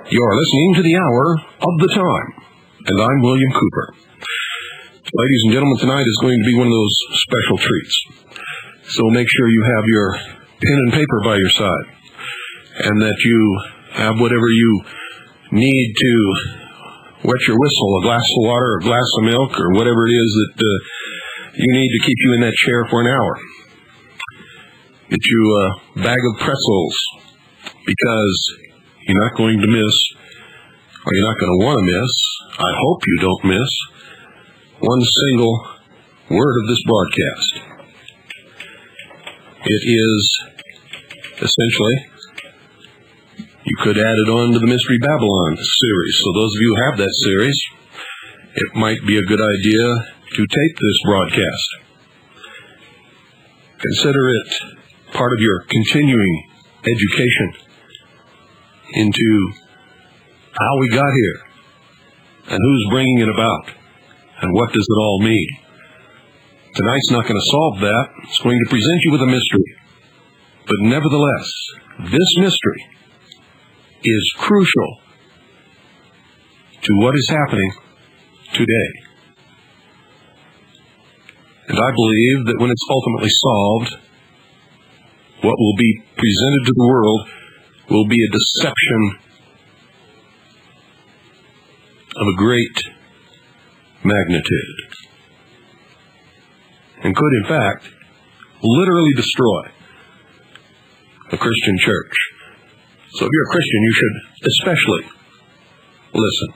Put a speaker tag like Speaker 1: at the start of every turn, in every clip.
Speaker 1: You're listening to the Hour of the Time, and I'm William Cooper. Ladies and gentlemen, tonight is going to be one of those special treats. So make sure you have your pen and paper by your side, and that you have whatever you need to wet your whistle, a glass of water, a glass of milk, or whatever it is that you need to keep you in that chair for an hour. Get you a bag of pretzels, because you're not going to miss, or you're not going to want to miss, I hope you don't miss, one single word of this broadcast. It is essentially, you could add it on to the Mystery Babylon series. So those of you who have that series, it might be a good idea to tape this broadcast. Consider it part of your continuing education into how we got here, and who's bringing it about, and what does it all mean. Tonight's not going to solve that. It's going to present you with a mystery. But nevertheless, this mystery is crucial to what is happening today. And I believe that when it's ultimately solved, what will be presented to the world will be a deception of a great magnitude, and could, in fact, literally destroy the Christian church. So if you're a Christian, you should especially listen.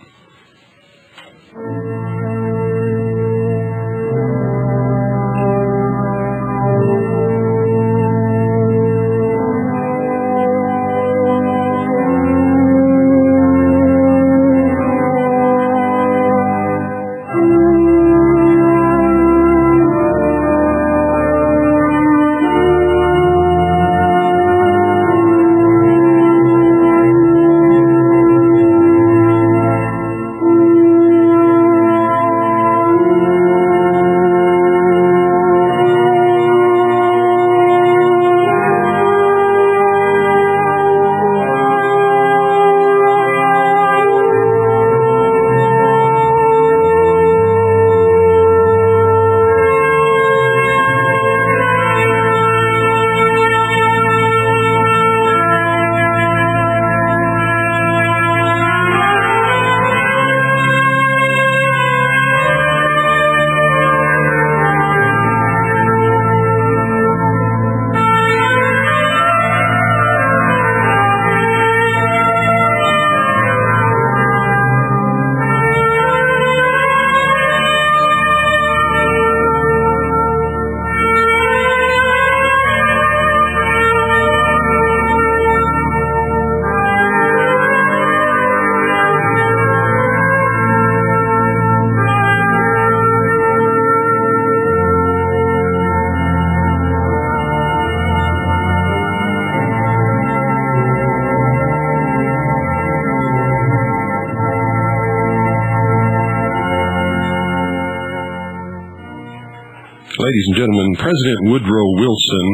Speaker 1: Ladies and gentlemen, President Woodrow Wilson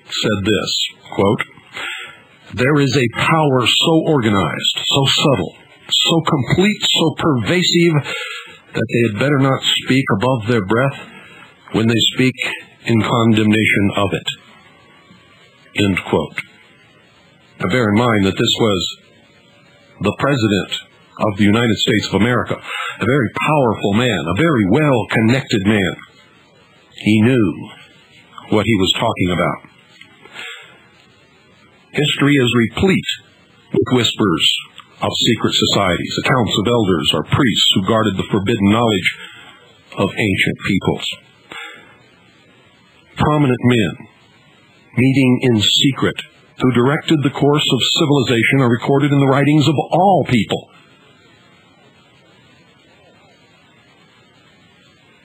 Speaker 1: said this, quote, "There is a power so organized, so subtle, so complete, so pervasive, that they had better not speak above their breath when they speak in condemnation of it." End quote. Now bear in mind that this was the President of the United States of America, a very powerful man, a very well-connected man. He knew what he was talking about. History is replete with whispers of secret societies, accounts of elders or priests who guarded the forbidden knowledge of ancient peoples. Prominent men, meeting in secret, who directed the course of civilization, are recorded in the writings of all people.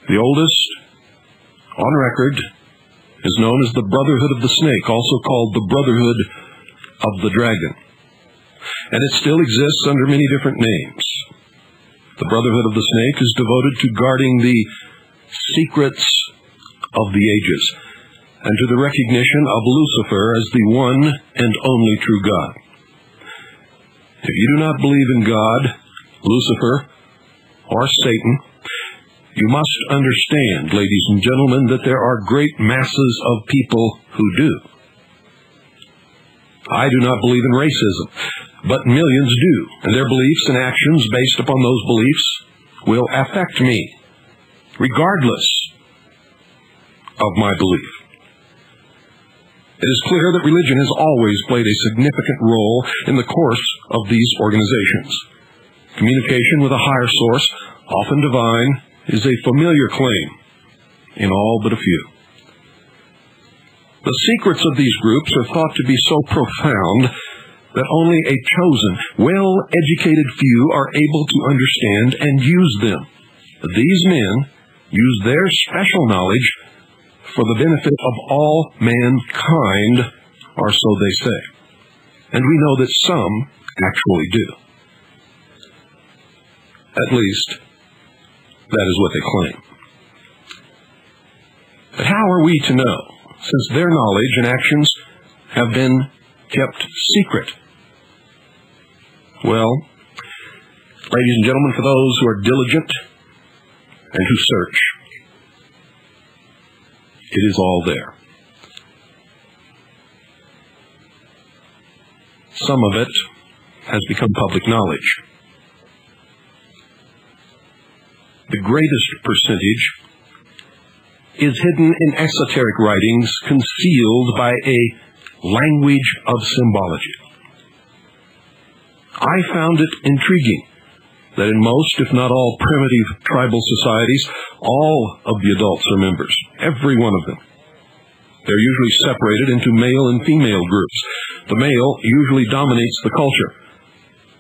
Speaker 1: The oldest on record is known as the Brotherhood of the Snake, also called the Brotherhood of the Dragon. And it still exists under many different names. The Brotherhood of the Snake is devoted to guarding the secrets of the ages, and to the recognition of Lucifer as the one and only true God. If you do not believe in God, Lucifer, or Satan, you must understand, ladies and gentlemen, that there are great masses of people who do. I do not believe in racism, but millions do, and their beliefs and actions based upon those beliefs will affect me, regardless of my belief. It is clear that religion has always played a significant role in the course of these organizations. Communication with a higher source, often divine, is a familiar claim in all but a few. The secrets of these groups are thought to be so profound that only a chosen, well-educated few are able to understand and use them. These men use their special knowledge for the benefit of all mankind, or so they say. And we know that some actually do. At least, that is what they claim. But how are we to know, since their knowledge and actions have been kept secret? Well, ladies and gentlemen, for those who are diligent and who search, it is all there. Some of it has become public knowledge. The greatest percentage is hidden in esoteric writings concealed by a language of symbology. I found it intriguing that in most, if not all, primitive tribal societies, all of the adults are members, every one of them. They're usually separated into male and female groups. The male usually dominates the culture.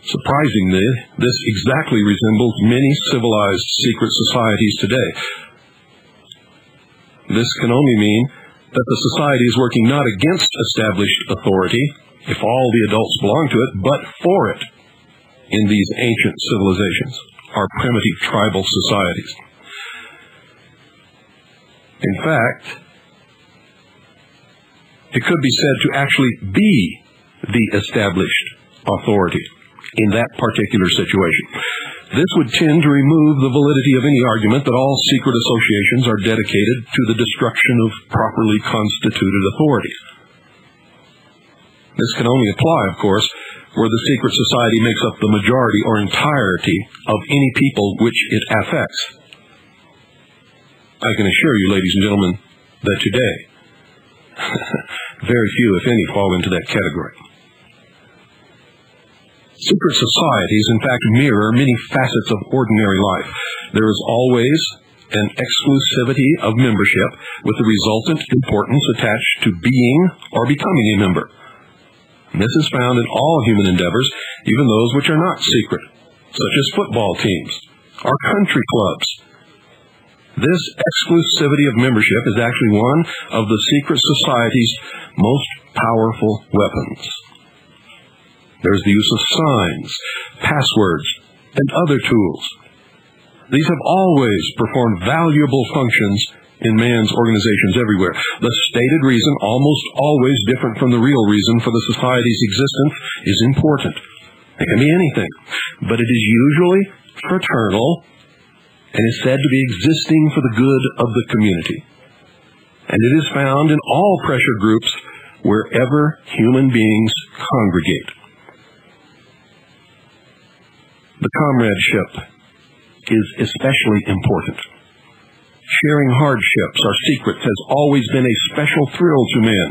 Speaker 1: Surprisingly, this exactly resembles many civilized secret societies today. This can only mean that the society is working not against established authority, if all the adults belong to it, but for it in these ancient civilizations, our primitive tribal societies. In fact, it could be said to actually be the established authority in that particular situation. This would tend to remove the validity of any argument that all secret associations are dedicated to the destruction of properly constituted authority. This can only apply, of course, where the secret society makes up the majority or entirety of any people which it affects. I can assure you, ladies and gentlemen, that today, very few, if any, fall into that category. Secret societies, in fact, mirror many facets of ordinary life. There is always an exclusivity of membership with the resultant importance attached to being or becoming a member. And this is found in all human endeavors, even those which are not secret, such as football teams or country clubs. This exclusivity of membership is actually one of the secret society's most powerful weapons. There's the use of signs, passwords, and other tools. These have always performed valuable functions in man's organizations everywhere. The stated reason, almost always different from the real reason for the society's existence, is important. It can be anything, but it is usually fraternal and is said to be existing for the good of the community. And it is found in all pressure groups wherever human beings congregate. The comradeship is especially important. Sharing hardships or secrets has always been a special thrill to man.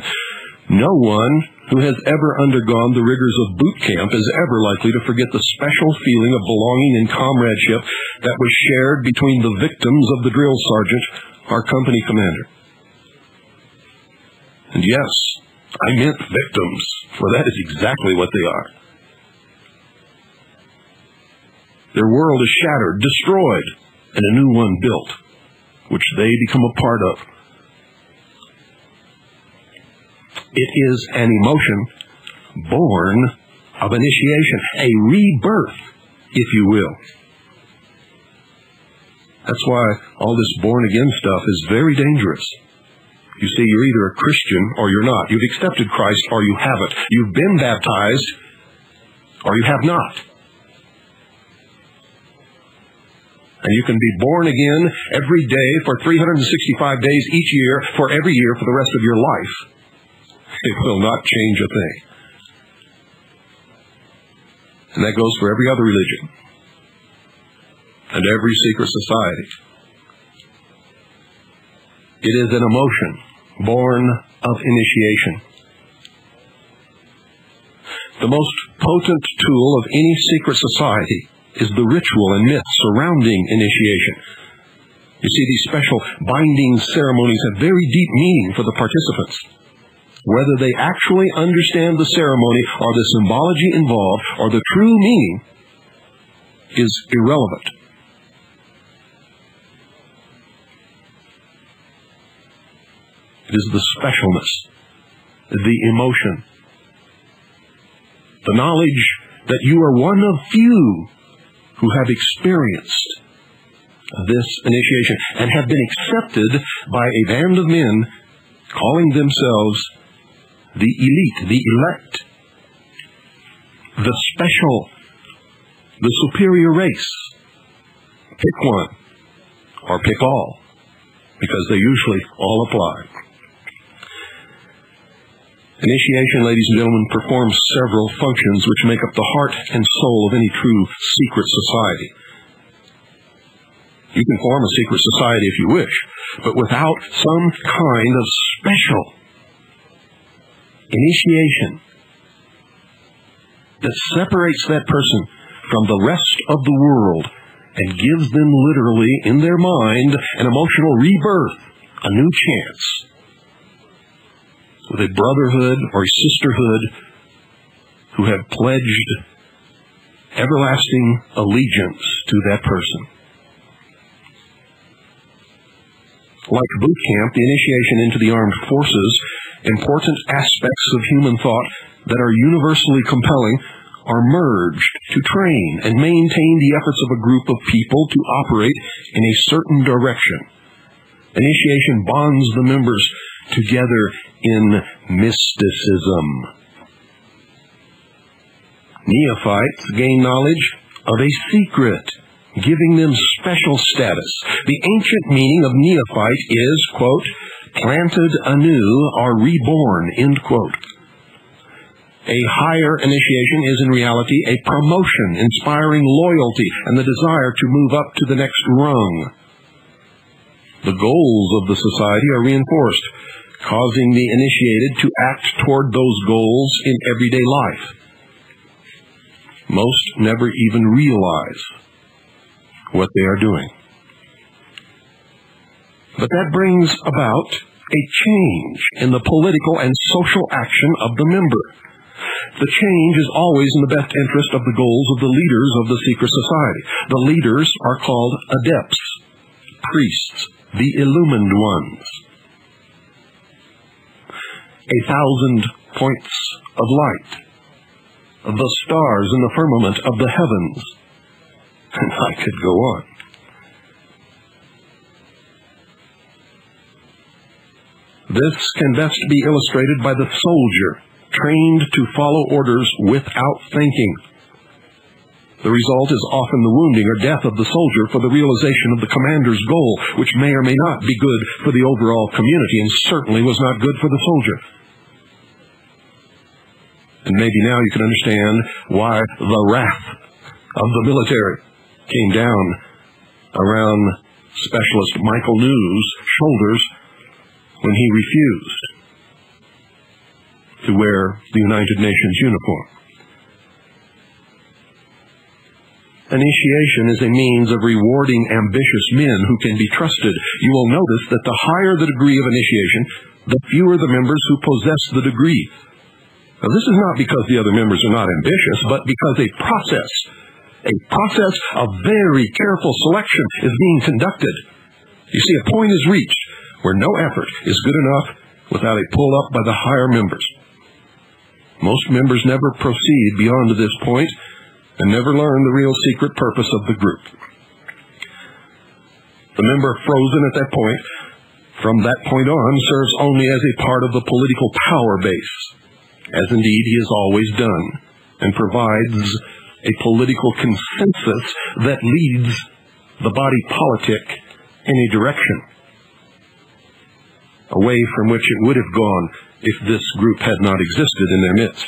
Speaker 1: No one who has ever undergone the rigors of boot camp is ever likely to forget the special feeling of belonging and comradeship that was shared between the victims of the drill sergeant, our company commander. And yes, I meant victims, for that is exactly what they are. Their world is shattered, destroyed, and a new one built, which they become a part of. It is an emotion born of initiation, a rebirth, if you will. That's why all this born-again stuff is very dangerous. You see, you're either a Christian or you're not. You've accepted Christ or you haven't. You've been baptized or you have not. And you can be born again every day for 365 days each year, for every year for the rest of your life. It will not change a thing. And that goes for every other religion and every secret society. It is an emotion born of initiation. The most potent tool of any secret society is the ritual and myth surrounding initiation. You see, these special binding ceremonies have very deep meaning for the participants. Whether they actually understand the ceremony or the symbology involved or the true meaning is irrelevant. It is the specialness, the emotion, the knowledge that you are one of few who have experienced this initiation and have been accepted by a band of men calling themselves the elite, the elect, the special, the superior race. Pick one or pick all, because they usually all apply. Initiation, ladies and gentlemen, performs several functions which make up the heart and soul of any true secret society. You can form a secret society if you wish, but without some kind of special initiation that separates that person from the rest of the world and gives them literally, in their mind, an emotional rebirth, a new chance, with a brotherhood or a sisterhood who have pledged everlasting allegiance to that person. Like boot camp, the initiation into the armed forces, important aspects of human thought that are universally compelling are merged to train and maintain the efforts of a group of people to operate in a certain direction. Initiation bonds the members together in mysticism. Neophytes gain knowledge of a secret, giving them special status. The ancient meaning of neophyte is, quote, planted anew or reborn, end quote. A higher initiation is in reality a promotion, inspiring loyalty and the desire to move up to the next rung. The goals of the society are reinforced, causing the initiated to act toward those goals in everyday life. Most never even realize what they are doing. But that brings about a change in the political and social action of the member. The change is always in the best interest of the goals of the leaders of the secret society. The leaders are called adepts, priests, the illumined ones. 1,000 points of light, the stars in the firmament of the heavens, and I could go on. This can best be illustrated by the soldier, trained to follow orders without thinking. The result is often the wounding or death of the soldier for the realization of the commander's goal, which may or may not be good for the overall community, and certainly was not good for the soldier. And maybe now you can understand why the wrath of the military came down around Specialist Michael New's shoulders when he refused to wear the United Nations uniform. Initiation is a means of rewarding ambitious men who can be trusted. You will notice that the higher the degree of initiation, the fewer the members who possess the degree. Now, this is not because the other members are not ambitious, but because a process of very careful selection is being conducted. You see, a point is reached where no effort is good enough without a pull-up by the higher members. Most members never proceed beyond this point and never learn the real secret purpose of the group. The member frozen at that point from that point on, serves only as a part of the political power base, as indeed he has always done, and provides a political consensus that leads the body politic in a direction away from which it would have gone if this group had not existed in their midst.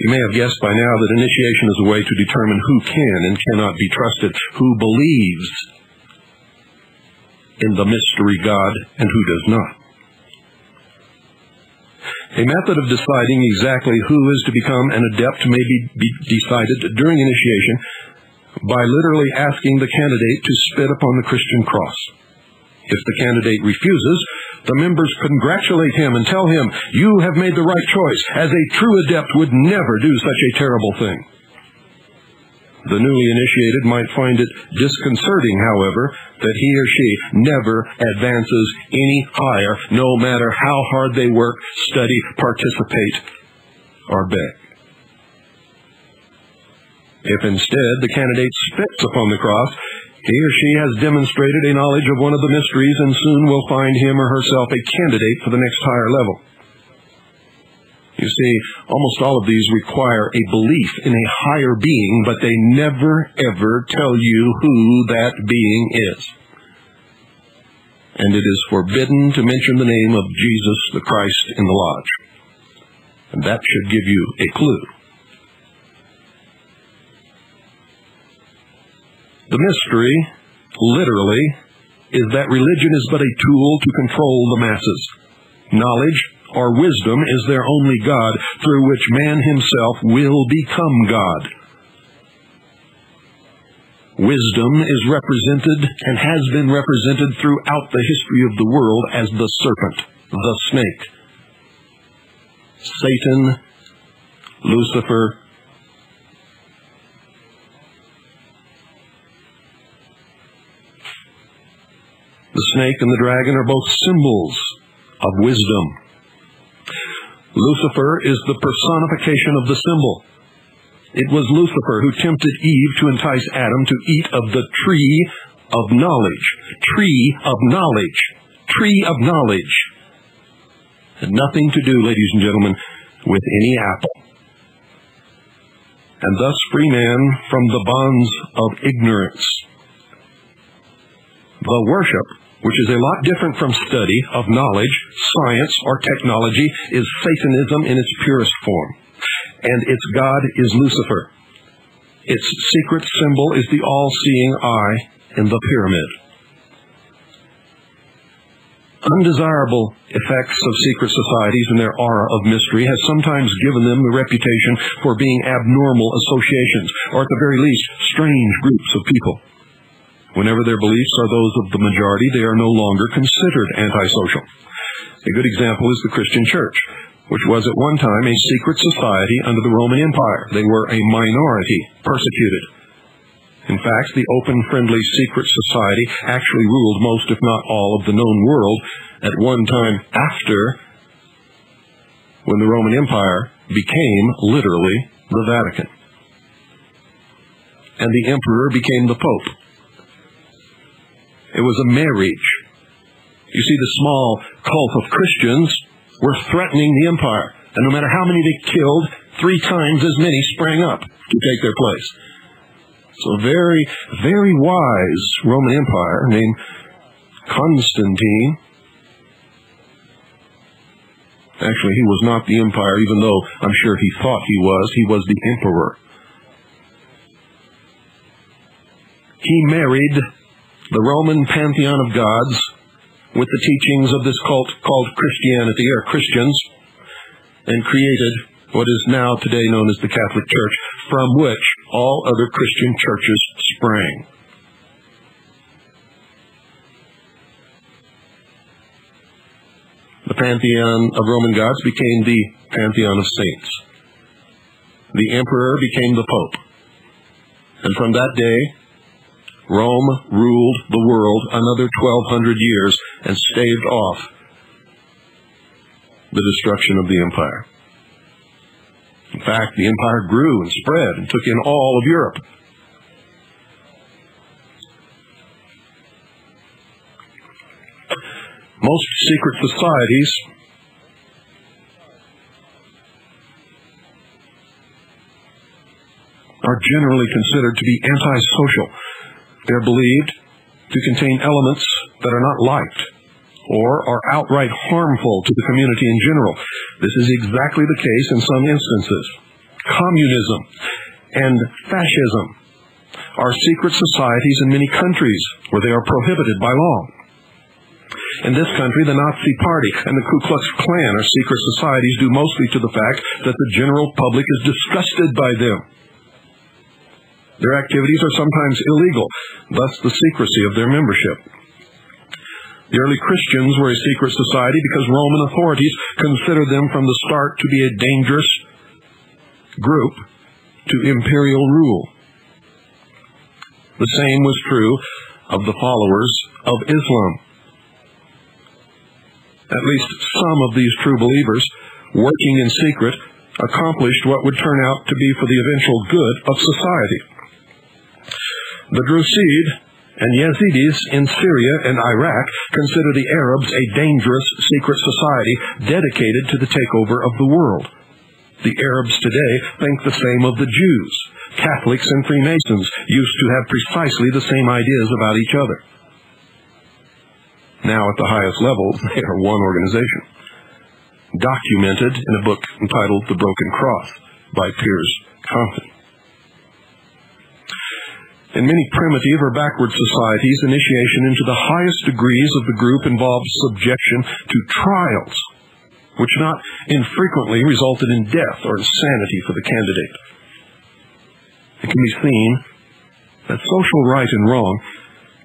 Speaker 1: You may have guessed by now that initiation is a way to determine who can and cannot be trusted, who believes in the mystery God and who does not. A method of deciding exactly who is to become an adept may be decided during initiation by literally asking the candidate to spit upon the Christian cross. If the candidate refuses, the members congratulate him and tell him, "You have made the right choice, as a true adept would never do such a terrible thing." The newly initiated might find it disconcerting, however, that he or she never advances any higher, no matter how hard they work, study, participate, or beg. If instead the candidate spits upon the cross, he or she has demonstrated a knowledge of one of the mysteries and soon will find him or herself a candidate for the next higher level. You see, almost all of these require a belief in a higher being, but they never, ever tell you who that being is. And it is forbidden to mention the name of Jesus the Christ in the lodge. And that should give you a clue. The mystery, literally, is that religion is but a tool to control the masses. Knowledge or wisdom is their only God, through which man himself will become God. Wisdom is represented and has been represented throughout the history of the world as the serpent, the snake. Satan, Lucifer, the snake and the dragon are both symbols of wisdom. Lucifer is the personification of the symbol. It was Lucifer who tempted Eve to entice Adam to eat of the tree of knowledge. Tree of knowledge. Tree of knowledge. Had nothing to do, ladies and gentlemen, with any apple. And thus free man from the bonds of ignorance. The worship, which is a lot different from study of knowledge, science, or technology, is Satanism in its purest form. And its god is Lucifer. Its secret symbol is the all-seeing eye in the pyramid. Undesirable effects of secret societies and their aura of mystery has sometimes given them the reputation for being abnormal associations, or at the very least, strange groups of people. Whenever their beliefs are those of the majority, they are no longer considered antisocial. A good example is the Christian Church, which was at one time a secret society under the Roman Empire. They were a minority, persecuted. In fact, the open, friendly secret society actually ruled most, if not all, of the known world at one time after when the Roman Empire became literally the Vatican. And the emperor became the Pope. It was a marriage. You see, the small cult of Christians were threatening the empire. And no matter how many they killed, 3 times as many sprang up to take their place. So a very, very wise Roman Empire named Constantine. Actually, he was not the empire, even though I'm sure he thought he was. He was the emperor. He married the Roman pantheon of gods with the teachings of this cult called Christianity, or Christians, and created what is now today known as the Catholic Church, from which all other Christian churches sprang. The pantheon of Roman gods became the pantheon of saints. The emperor became the Pope. And from that day, Rome ruled the world another 1,200 years and staved off the destruction of the empire. In fact, the empire grew and spread and took in all of Europe. Most secret societies are generally considered to be antisocial. They're believed to contain elements that are not liked or are outright harmful to the community in general. This is exactly the case in some instances. Communism and fascism are secret societies in many countries where they are prohibited by law. In this country, the Nazi Party and the Ku Klux Klan are secret societies due mostly to the fact that the general public is disgusted by them. Their activities are sometimes illegal, thus the secrecy of their membership. The early Christians were a secret society because Roman authorities considered them from the start to be a dangerous group to imperial rule. The same was true of the followers of Islam. At least some of these true believers, working in secret, accomplished what would turn out to be for the eventual good of society. The Drusid and Yazidis in Syria and Iraq consider the Arabs a dangerous secret society dedicated to the takeover of the world. The Arabs today think the same of the Jews. Catholics and Freemasons used to have precisely the same ideas about each other. Now at the highest levels, they are one organization. Documented in a book entitled The Broken Cross by Piers Compton. In many primitive or backward societies, initiation into the highest degrees of the group involved subjection to trials, which not infrequently resulted in death or insanity for the candidate. It can be seen that social right and wrong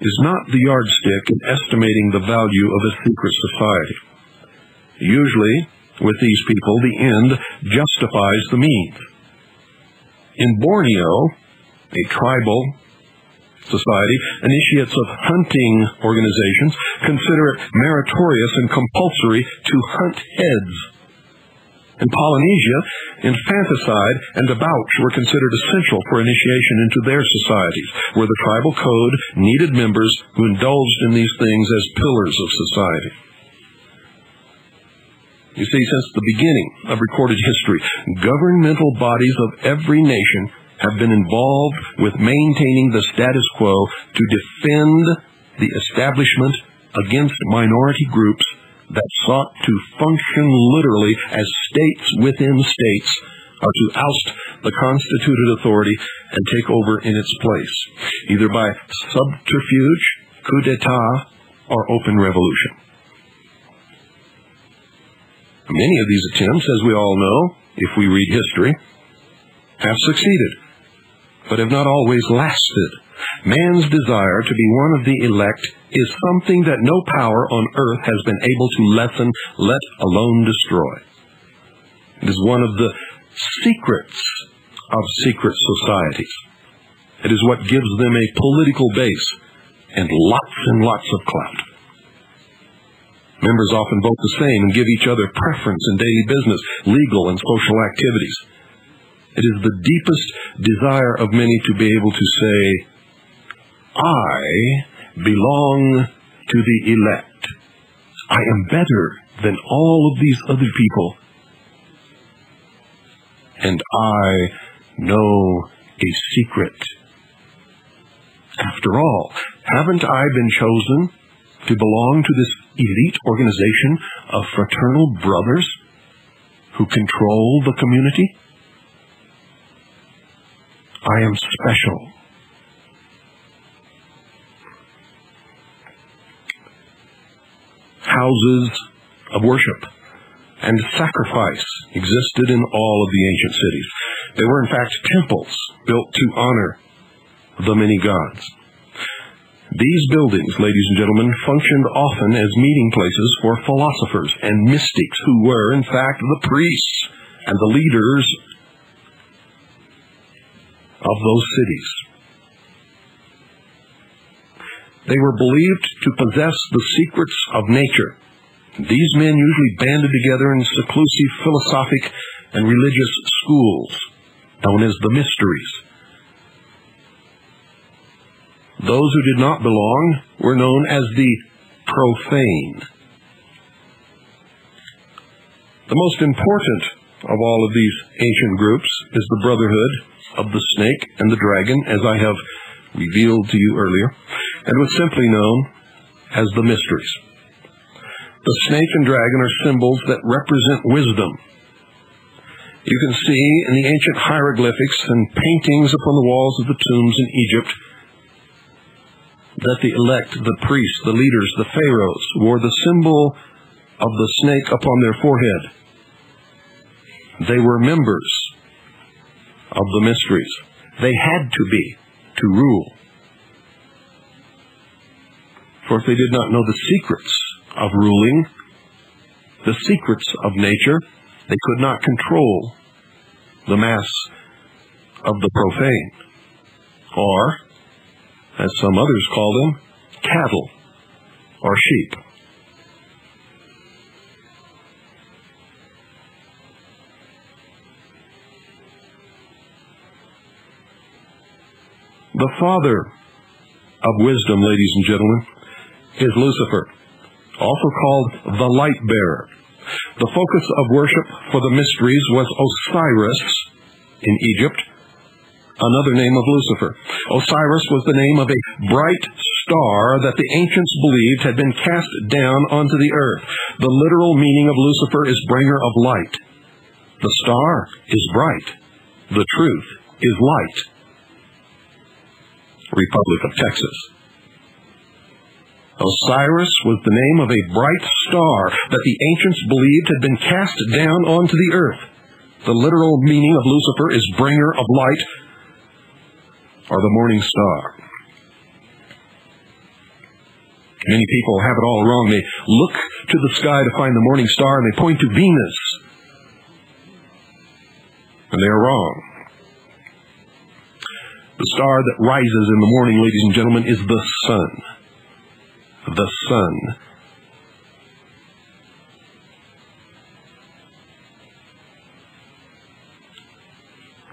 Speaker 1: is not the yardstick in estimating the value of a secret society. Usually, with these people, the end justifies the means. In Borneo, a tribal society, initiates of hunting organizations consider it meritorious and compulsory to hunt heads. In Polynesia, infanticide and debauch were considered essential for initiation into their societies, where the tribal code needed members who indulged in these things as pillars of society. You see, since the beginning of recorded history, governmental bodies of every nation have been involved with maintaining the status quo to defend the establishment against minority groups that sought to function literally as states within states, or to oust the constituted authority and take over in its place, either by subterfuge, coup d'etat, or open revolution. Many of these attempts, as we all know, if we read history, have succeeded, but have not always lasted. Man's desire to be one of the elect is something that no power on earth has been able to lessen, let alone destroy. It is one of the secrets of secret societies. It is what gives them a political base and lots of clout. Members often vote the same and give each other preference in daily business, legal, and social activities. It is the deepest desire of many to be able to say, I belong to the elect. I am better than all of these other people. And I know a secret. After all, haven't I been chosen to belong to this elite organization of fraternal brothers who control the community? I am special. Houses of worship and sacrifice existed in all of the ancient cities. They were in fact temples built to honor the many gods. These buildings, ladies and gentlemen, functioned often as meeting places for philosophers and mystics who were, in fact, the priests and the leaders of those cities. They were believed to possess the secrets of nature. These men usually banded together in seclusive philosophic and religious schools, known as the mysteries. Those who did not belong were known as the profane. The most important of all of these ancient groups is the Brotherhood of the Snake and the Dragon, as I have revealed to you earlier, and was simply known as the Mysteries. The snake and dragon are symbols that represent wisdom. You can see in the ancient hieroglyphics and paintings upon the walls of the tombs in Egypt that the elect, the priests, the leaders, the pharaohs wore the symbol of the snake upon their forehead. They were members of the mysteries. They had to be to rule. For if they did not know the secrets of ruling, the secrets of nature, they could not control the mass of the profane, or, as some others call them, cattle or sheep. The father of wisdom, ladies and gentlemen, is Lucifer, also called the light bearer. The focus of worship for the mysteries was Osiris in Egypt, another name of Lucifer. Osiris was the name of a bright star that the ancients believed had been cast down onto the earth. The literal meaning of Lucifer is bringer of light. The star is bright. The truth is light. Republic of Texas. Osiris was the name of a bright star that the ancients believed had been cast down onto the earth. The literal meaning of Lucifer is bringer of light, or the morning star. Many people have it all wrong. They look to the sky to find the morning star and they point to Venus. And they are wrong. The star that rises in the morning, ladies and gentlemen, is the sun. The sun.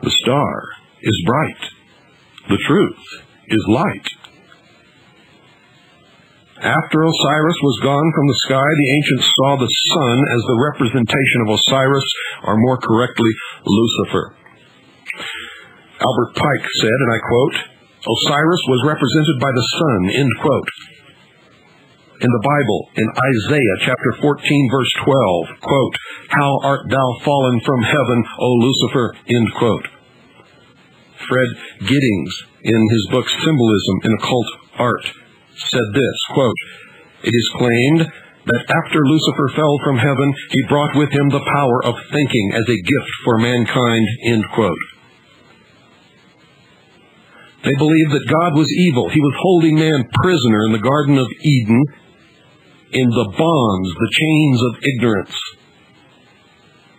Speaker 1: The star is bright. The truth is light. After Osiris was gone from the sky, the ancients saw the sun as the representation of Osiris, or more correctly, Lucifer. Albert Pike said, and I quote, "Osiris was represented by the sun," end quote. In the Bible, in Isaiah chapter 14, verse 12, quote, "How art thou fallen from heaven, O Lucifer," end quote. Fred Giddings, in his book Symbolism in Occult Art, said this, quote, "It is claimed that after Lucifer fell from heaven, he brought with him the power of thinking as a gift for mankind," end quote. They believed that God was evil. He was holding man prisoner in the Garden of Eden in the bonds, the chains of ignorance.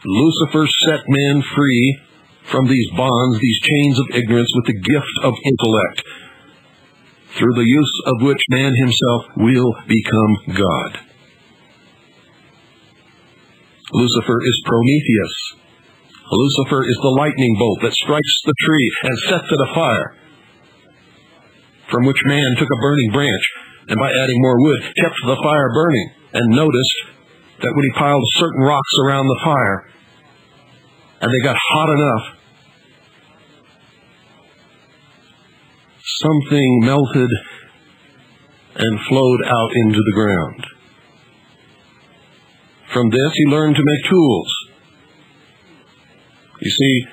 Speaker 1: Lucifer set man free from these bonds, these chains of ignorance, with the gift of intellect, through the use of which man himself will become God. Lucifer is Prometheus. Lucifer is the lightning bolt that strikes the tree and sets it afire, from which man took a burning branch, and by adding more wood, kept the fire burning, and noticed that when he piled certain rocks around the fire, and they got hot enough, something melted and flowed out into the ground. From this, he learned to make tools. You see,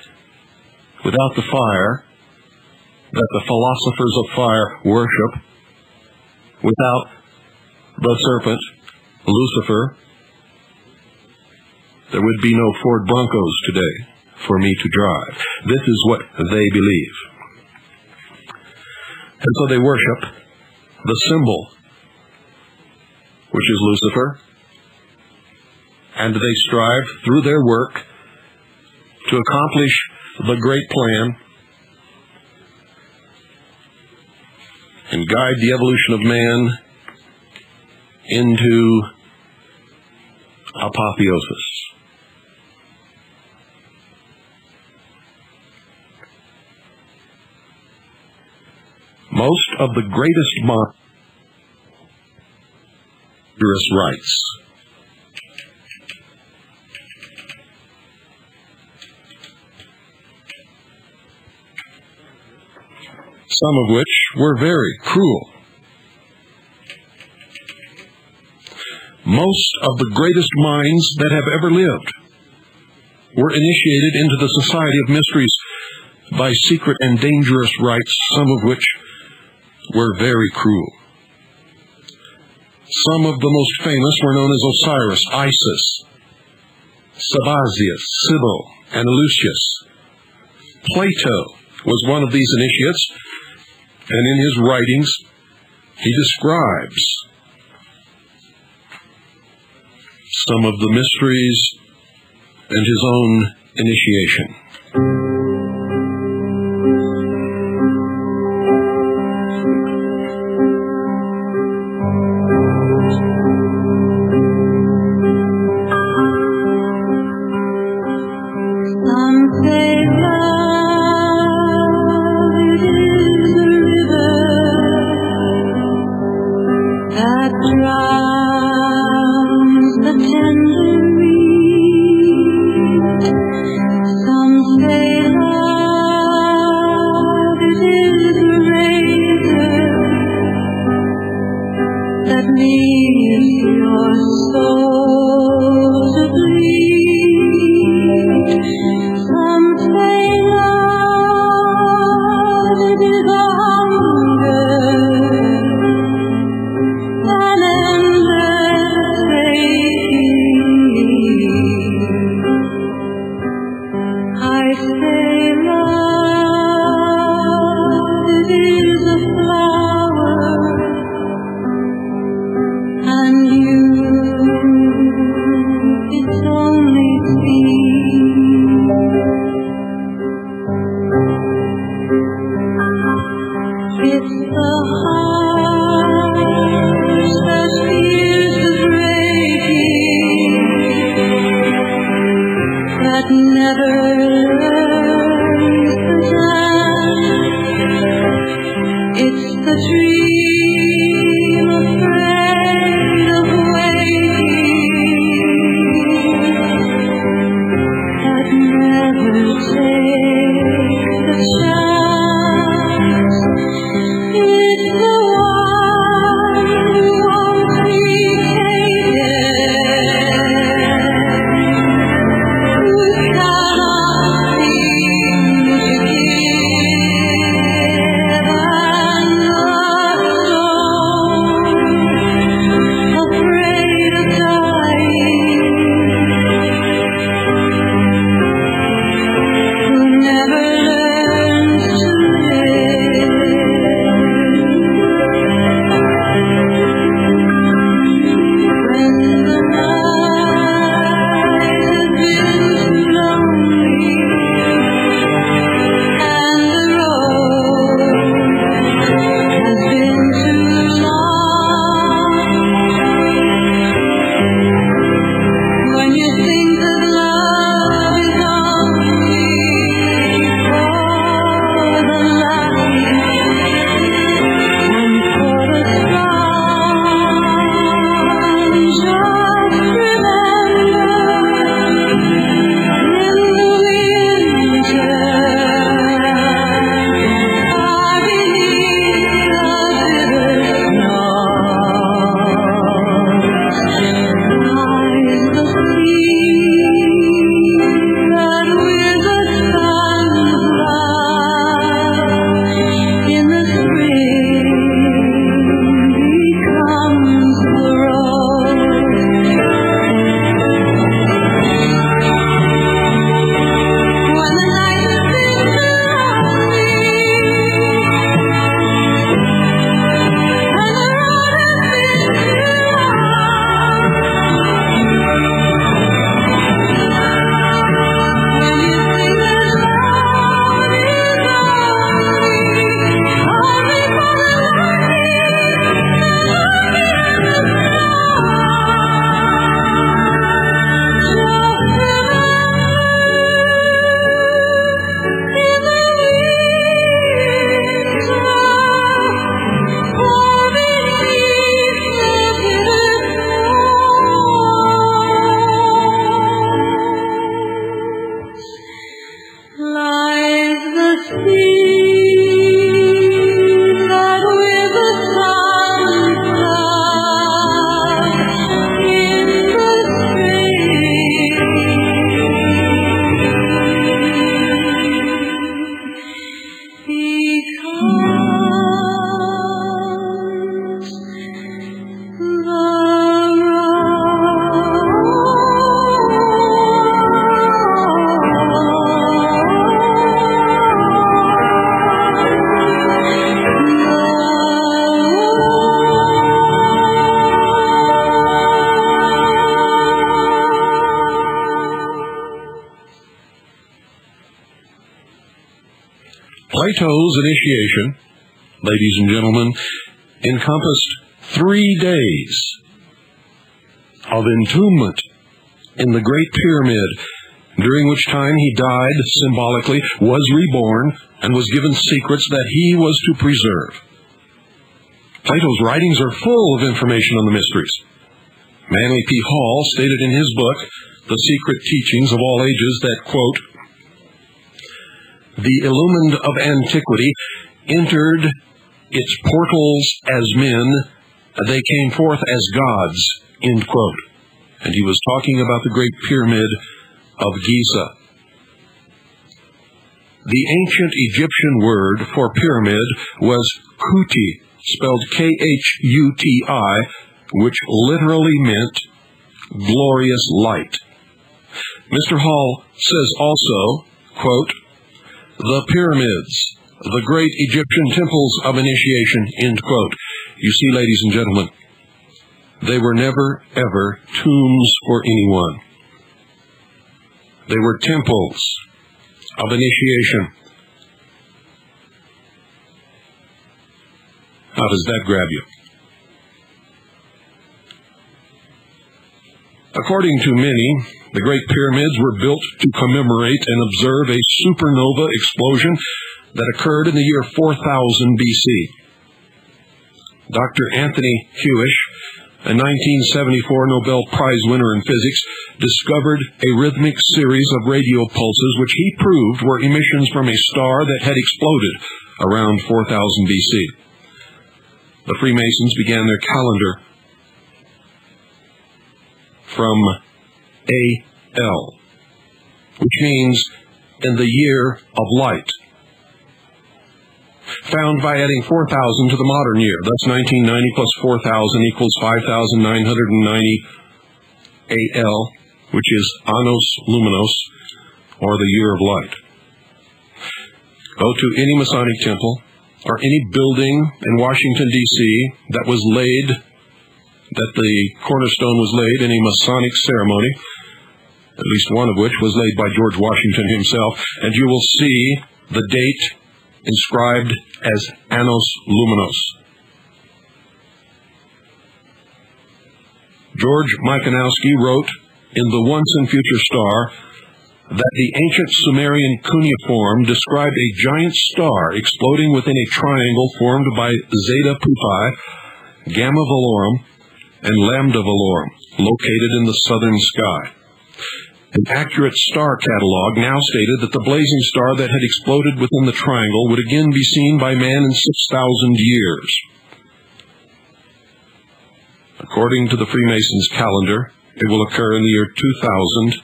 Speaker 1: without the fire that the philosophers of fire worship, without the serpent, Lucifer, there would be no Ford Broncos today for me to drive. This is what they believe. And so they worship the symbol, which is Lucifer, and they strive through their work to accomplish the great plan and guide the evolution of man into apotheosis. Most of the greatest monstrous rights some of which were very cruel. Most of the greatest minds that have ever lived were initiated into the society of mysteries by secret and dangerous rites, some of which were very cruel. Some of the most famous were known as Osiris, Isis, Sabazius, Cybele, and Eleusis. Plato was one of these initiates, and in his writings he describes some of the mysteries and his own initiation. Plato's initiation, ladies and gentlemen, encompassed 3 days of entombment in the Great Pyramid, during which time he died symbolically, was reborn, and was given secrets that he was to preserve. Plato's writings are full of information on the mysteries. Manly P. Hall stated in his book, The Secret Teachings of All Ages, that, quote, the illumined of antiquity entered its portals as men, they came forth as gods, end quote. And he was talking about the Great Pyramid of Giza. The ancient Egyptian word for pyramid was kuti, spelled Khuti, which literally meant glorious light. Mr. Hall says also, quote, the pyramids, the great Egyptian temples of initiation, end quote. You see, ladies and gentlemen, they were never, ever tombs for anyone. They were temples of initiation. How does that grab you? According to many, the Great Pyramids were built to commemorate and observe a supernova explosion that occurred in the year 4000 BC. Dr. Anthony Hewish, a 1974 Nobel Prize winner in physics, discovered a rhythmic series of radio pulses which he proved were emissions from a star that had exploded around 4000 BC. The Freemasons began their calendar from AL, which means in the year of light, found by adding 4,000 to the modern year. That's 1990 plus 4,000 equals 5,990 AL, which is Annos Luminos, or the year of light. Go to any Masonic temple or any building in Washington, D.C. that was laid, that the cornerstone was laid in a Masonic ceremony, at least one of which was laid by George Washington himself, and you will see the date inscribed as Annos Luminos. George Michanowski wrote in The Once and Future Star that the ancient Sumerian cuneiform described a giant star exploding within a triangle formed by Zeta Puttae, Gamma Velorum, and Lambda Velorum, located in the southern sky. An accurate star catalog now stated that the blazing star that had exploded within the triangle would again be seen by man in 6,000 years. According to the Freemasons' calendar, it will occur in the year 2000.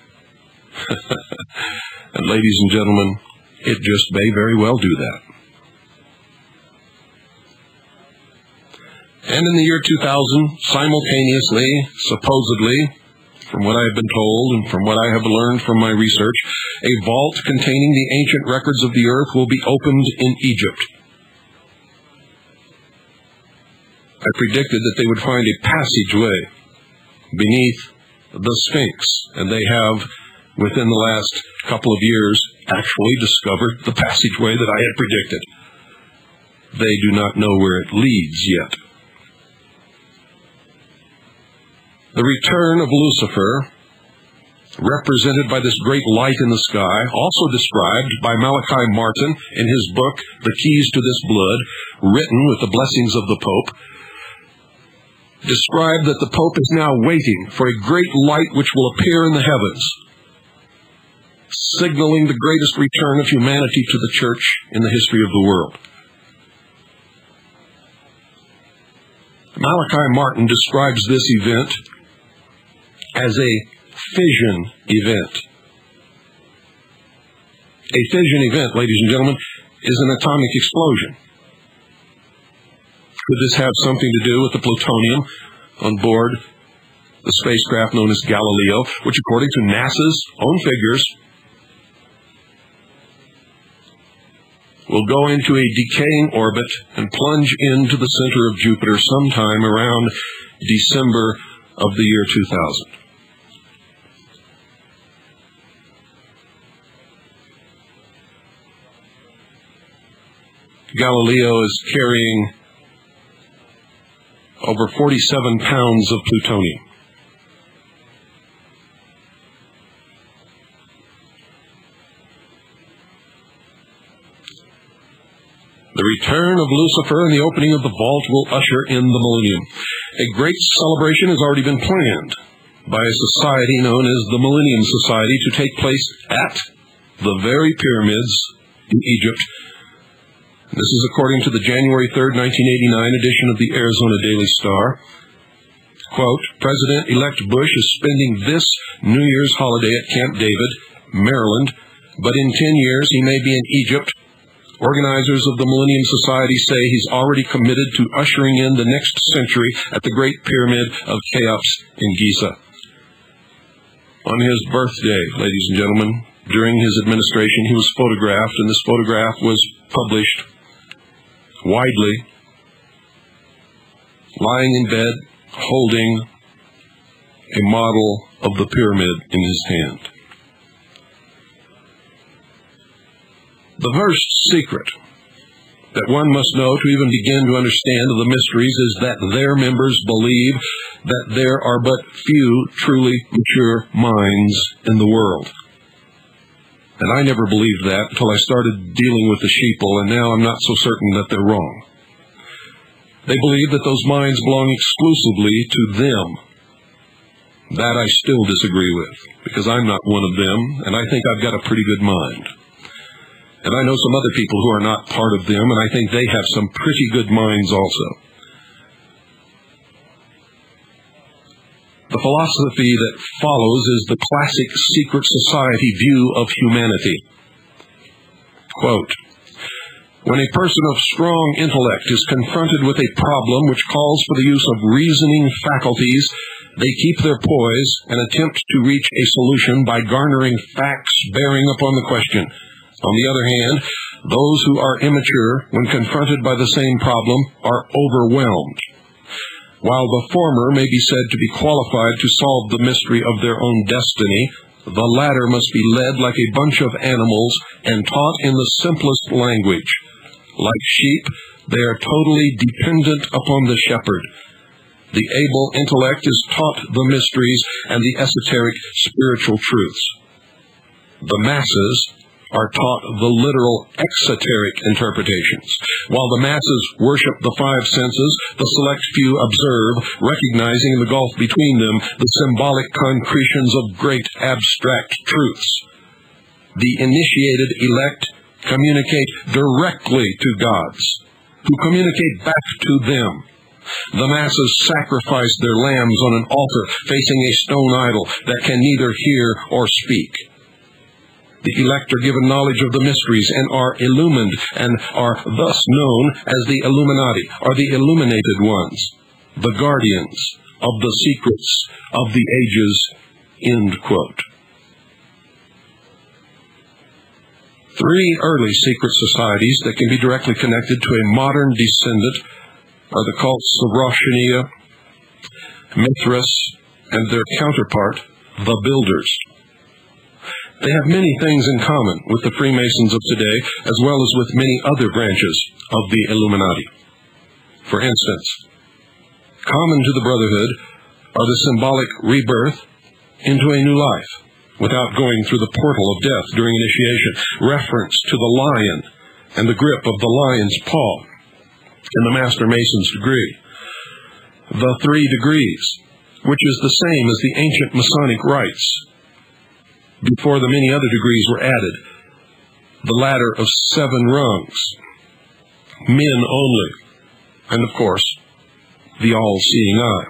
Speaker 1: And ladies and gentlemen, it just may very well do that. And in the year 2000, simultaneously, supposedly, from what I have been told and from what I have learned from my research, a vault containing the ancient records of the earth will be opened in Egypt. I predicted that they would find a passageway beneath the Sphinx, and they have, within the last couple of years, actually discovered the passageway that I had predicted. They do not know where it leads yet. The return of Lucifer, represented by this great light in the sky, also described by Malachi Martin in his book, The Keys to This Blood, written with the blessings of the Pope, described that the Pope is now waiting for a great light which will appear in the heavens, signaling the greatest return of humanity to the church in the history of the world. Malachi Martin describes this event as a fission event. A fission event, ladies and gentlemen, is an atomic explosion. Could this have something to do with the plutonium on board the spacecraft known as Galileo, which according to NASA's own figures will go into a decaying orbit and plunge into the center of Jupiter sometime around December of the year 2000. Galileo is carrying over 47 pounds of plutonium. The return of Lucifer and the opening of the vault will usher in the millennium. A great celebration has already been planned by a society known as the Millennium Society to take place at the very pyramids in Egypt. This is according to the January 3rd, 1989 edition of the Arizona Daily Star. Quote, President-elect Bush is spending this New Year's holiday at Camp David, Maryland, but in 10 years he may be in Egypt. Organizers of the Millennium Society say he's already committed to ushering in the next century at the Great Pyramid of Cheops in Giza. On his birthday, ladies and gentlemen, during his administration, he was photographed, and this photograph was published widely, lying in bed, holding a model of the pyramid in his hand. The first secret that one must know to even begin to understand the mysteries is that their members believe that there are but few truly mature minds in the world. And I never believed that until I started dealing with the sheeple, and now I'm not so certain that they're wrong. They believe that those minds belong exclusively to them. That I still disagree with, because I'm not one of them, and I think I've got a pretty good mind. And I know some other people who are not part of them, and I think they have some pretty good minds also. The philosophy that follows is the classic secret society view of humanity. Quote, when a person of strong intellect is confronted with a problem which calls for the use of reasoning faculties, they keep their poise and attempt to reach a solution by garnering facts bearing upon the question. On the other hand, those who are immature, when confronted by the same problem, are overwhelmed. While the former may be said to be qualified to solve the mystery of their own destiny, the latter must be led like a bunch of animals and taught in the simplest language. Like sheep, they are totally dependent upon the shepherd. The able intellect is taught the mysteries and the esoteric spiritual truths. The masses are taught the literal exoteric interpretations. While the masses worship the five senses, the select few observe, recognizing in the gulf between them the symbolic concretions of great abstract truths. The initiated elect communicate directly to gods, who communicate back to them. The masses sacrifice their lambs on an altar facing a stone idol that can neither hear or speak. The elect are given knowledge of the mysteries and are illumined and are thus known as the Illuminati, or the illuminated ones, the guardians of the secrets of the ages, end quote. Three early secret societies that can be directly connected to a modern descendant are the cults of Rosh Hashanah, Mithras, and their counterpart, the Builders. They have many things in common with the Freemasons of today, as well as with many other branches of the Illuminati. For instance, common to the Brotherhood are the symbolic rebirth into a new life, without going through the portal of death during initiation, reference to the lion and the grip of the lion's paw in the Master Mason's degree, the 3 degrees, which is the same as the ancient Masonic rites, before the many other degrees were added, the ladder of 7 rungs, men only, and of course, the all-seeing eye.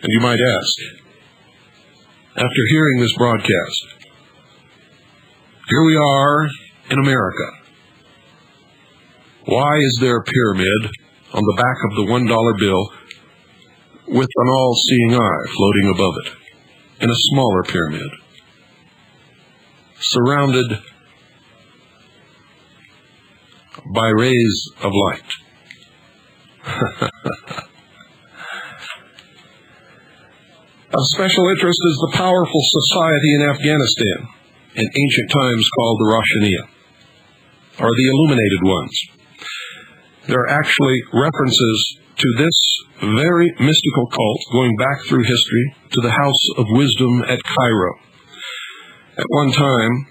Speaker 1: And you might ask, after hearing this broadcast, here we are in America. Why is there a pyramid on the back of the $1 bill with an all-seeing eye floating above it, in a smaller pyramid, surrounded by rays of light? Of special interest is the powerful society in Afghanistan, in ancient times called the Rosh Hashanah. are the illuminated ones. There are actually references to this very mystical cult going back through history to the House of Wisdom at Cairo. At one time,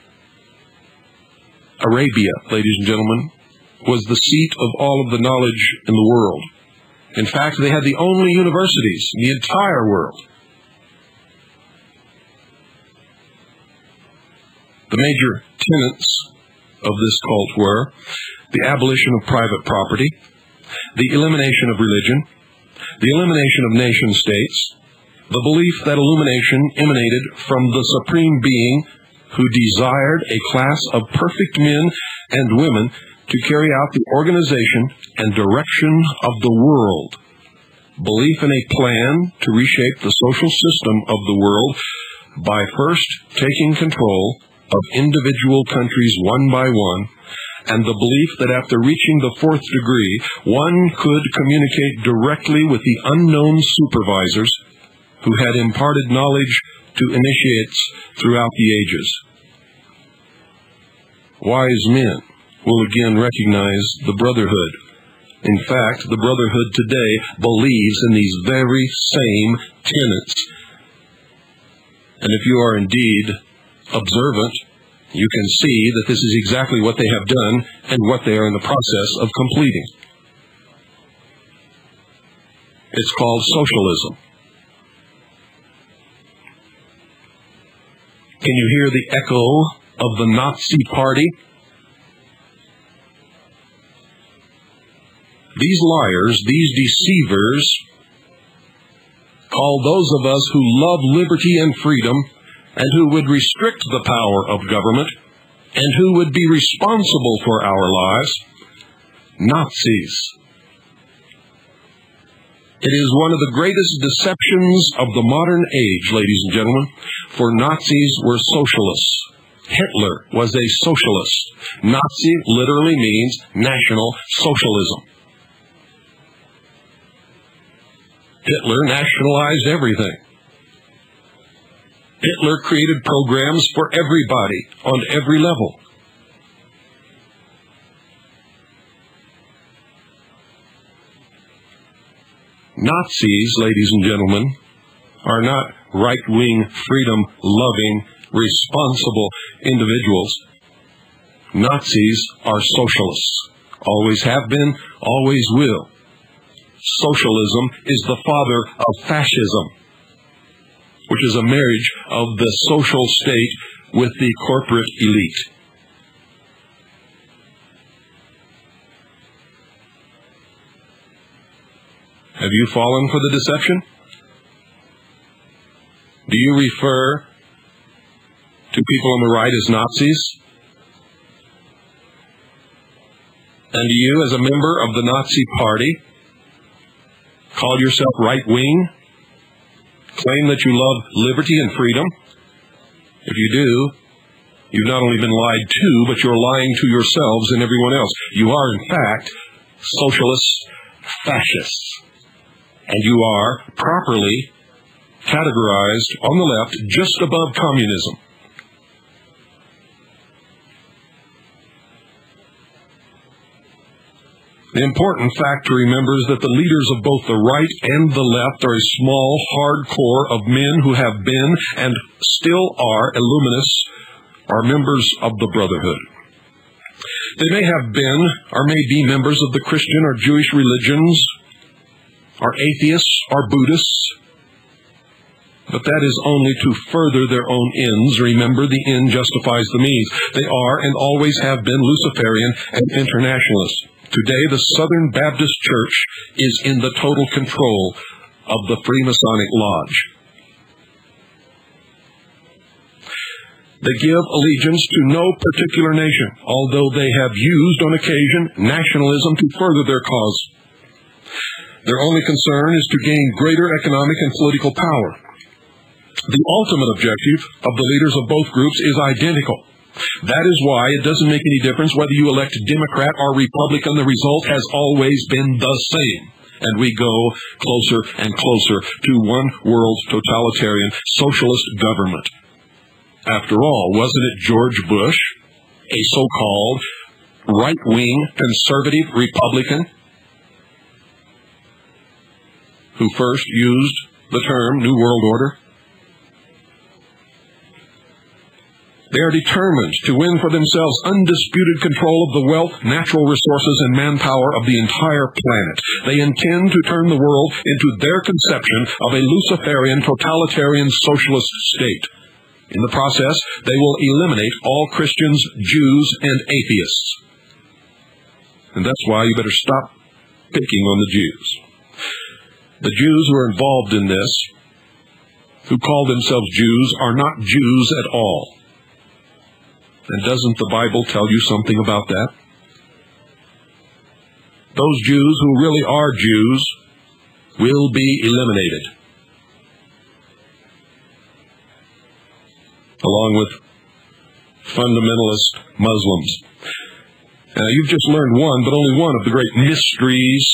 Speaker 1: Arabia, ladies and gentlemen, was the seat of all of the knowledge in the world. In fact, they had the only universities in the entire world. The major tenets of this cult were the abolition of private property, the elimination of religion, the elimination of nation-states, the belief that illumination emanated from the Supreme Being who desired a class of perfect men and women to carry out the organization and direction of the world. Belief in a plan to reshape the social system of the world by first taking control of individual countries one by one, and the belief that after reaching the fourth degree, one could communicate directly with the unknown supervisors who had imparted knowledge to initiates throughout the ages. Wise men will again recognize the Brotherhood. In fact, the Brotherhood today believes in these very same tenets. And if you are indeed observant, you can see that this is exactly what they have done and what they are in the process of completing. It's called socialism. Can you hear the echo of the Nazi Party? These liars, these deceivers, call those of us who love liberty and freedom and who would restrict the power of government and who would be responsible for our lives, Nazis. It is one of the greatest deceptions of the modern age, ladies and gentlemen, for Nazis were socialists. Hitler was a socialist. Nazi literally means National Socialism. Hitler nationalized everything. Hitler created programs for everybody on every level. Nazis, ladies and gentlemen, are not right-wing, freedom-loving, responsible individuals. Nazis are socialists. Always have been, always will. Socialism is the father of fascism, which is a marriage of the social state with the corporate elite. Have you fallen for the deception? Do you refer to people on the right as Nazis? And do you, as a member of the Nazi Party, call yourself right-wing? Claim that you love liberty and freedom? If you do, you've not only been lied to, but you're lying to yourselves and everyone else. You are, in fact, socialists, fascists. And you are properly categorized on the left just above communism. The important fact to remember is that the leaders of both the right and the left are a small, hard core of men who have been and still are illuminists, are members of the Brotherhood. They may have been or may be members of the Christian or Jewish religions, are atheists or Buddhists, but that is only to further their own ends. Remember, the end justifies the means. They are and always have been Luciferian and internationalists. Today, the Southern Baptist Church is in the total control of the Freemasonic Lodge. They give allegiance to no particular nation, although they have used on occasion nationalism to further their cause. Their only concern is to gain greater economic and political power. The ultimate objective of the leaders of both groups is identical. That is why it doesn't make any difference whether you elect Democrat or Republican. The result has always been the same. And we go closer and closer to one world totalitarian socialist government. After all, wasn't it George Bush, a so-called right-wing, conservative Republican who first used the term New World Order. They are determined to win for themselves undisputed control of the wealth, natural resources, and manpower of the entire planet. They intend to turn the world into their conception of a Luciferian, totalitarian, socialist state. In the process, they will eliminate all Christians, Jews, and atheists. And that's why you better stop picking on the Jews. The Jews who are involved in this, who call themselves Jews, are not Jews at all. And doesn't the Bible tell you something about that? Those Jews who really are Jews will be eliminated, along with fundamentalist Muslims. Now, you've just learned one, but only one of the great mysteries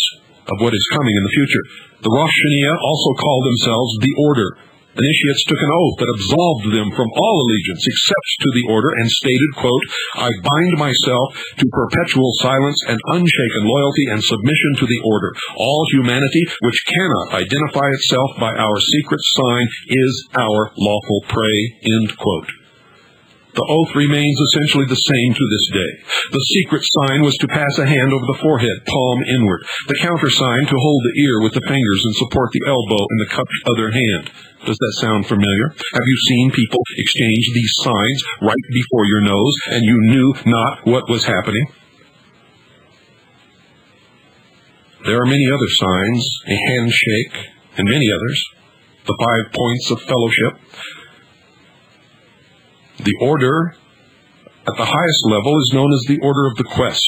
Speaker 1: of what is coming in the future. The Rosh Hashanah also called themselves the Order. Initiates took an oath that absolved them from all allegiance except to the order and stated, quote, I bind myself to perpetual silence and unshaken loyalty and submission to the order. All humanity which cannot identify itself by our secret sign is our lawful prey, end quote. The oath remains essentially the same to this day. The secret sign was to pass a hand over the forehead, palm inward. The countersign to hold the ear with the fingers and support the elbow in the cupped other hand. Does that sound familiar? Have you seen people exchange these signs right before your nose and you knew not what was happening? There are many other signs, a handshake, and many others. The 5 points of fellowship. The order at the highest level is known as the Order of the Quest,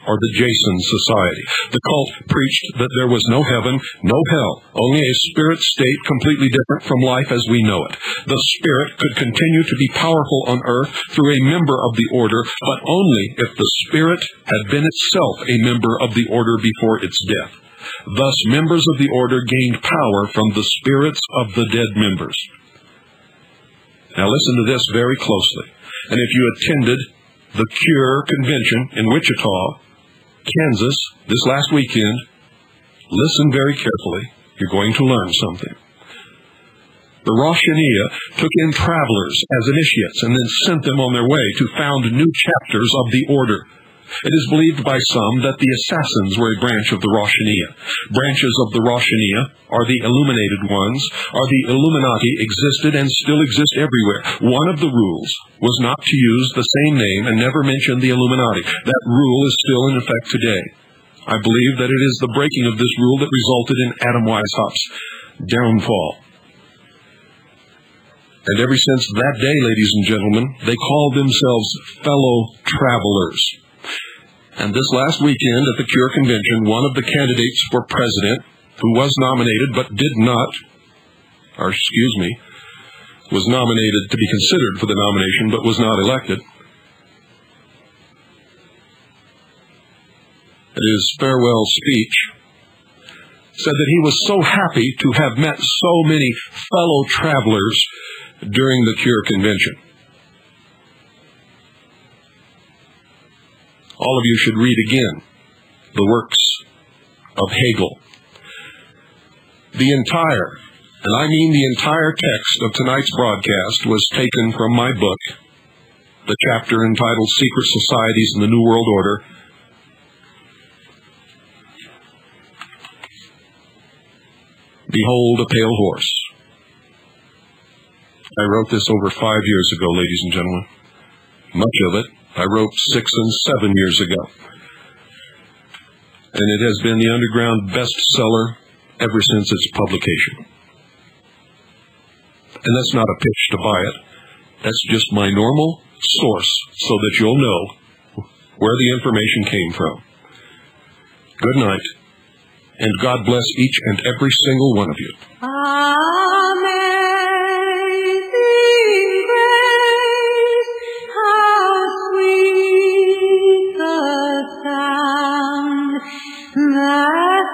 Speaker 1: or the Jason Society. The cult preached that there was no heaven, no hell, only a spirit state completely different from life as we know it. The spirit could continue to be powerful on earth through a member of the order, but only if the spirit had been itself a member of the order before its death. Thus, members of the order gained power from the spirits of the dead members. Now listen to this very closely. And if you attended the Cure Convention in Wichita, Kansas, this last weekend, listen very carefully. You're going to learn something. The Rosh Hashanah took in travelers as initiates and then sent them on their way to found new chapters of the order. It is believed by some that the assassins were a branch of the Rosh Hashanah. Branches of the Rosh Hashanah are the illuminated ones, or the Illuminati existed and still exist everywhere. One of the rules was not to use the same name and never mention the Illuminati. That rule is still in effect today. I believe that it is the breaking of this rule that resulted in Adam Weishaupt's downfall. And ever since that day, ladies and gentlemen, they called themselves fellow travelers. And this last weekend at the Cure Convention, one of the candidates for president, who was nominated but was nominated to be considered for the nomination but was not elected, in his farewell speech, said that he was so happy to have met so many fellow travelers during the Cure Convention. All of you should read again the works of Hegel. The entire, and I mean the entire text of tonight's broadcast was taken from my book, the chapter entitled Secret Societies in the New World Order. Behold a Pale Horse. I wrote this over 5 years ago, ladies and gentlemen. Much of it I wrote 6 and 7 years ago. And it has been the underground bestseller ever since its publication. And that's not a pitch to buy it. That's just my normal source so that you'll know where the information came from. Good night, and God bless each and every single one of you.
Speaker 2: Amen. That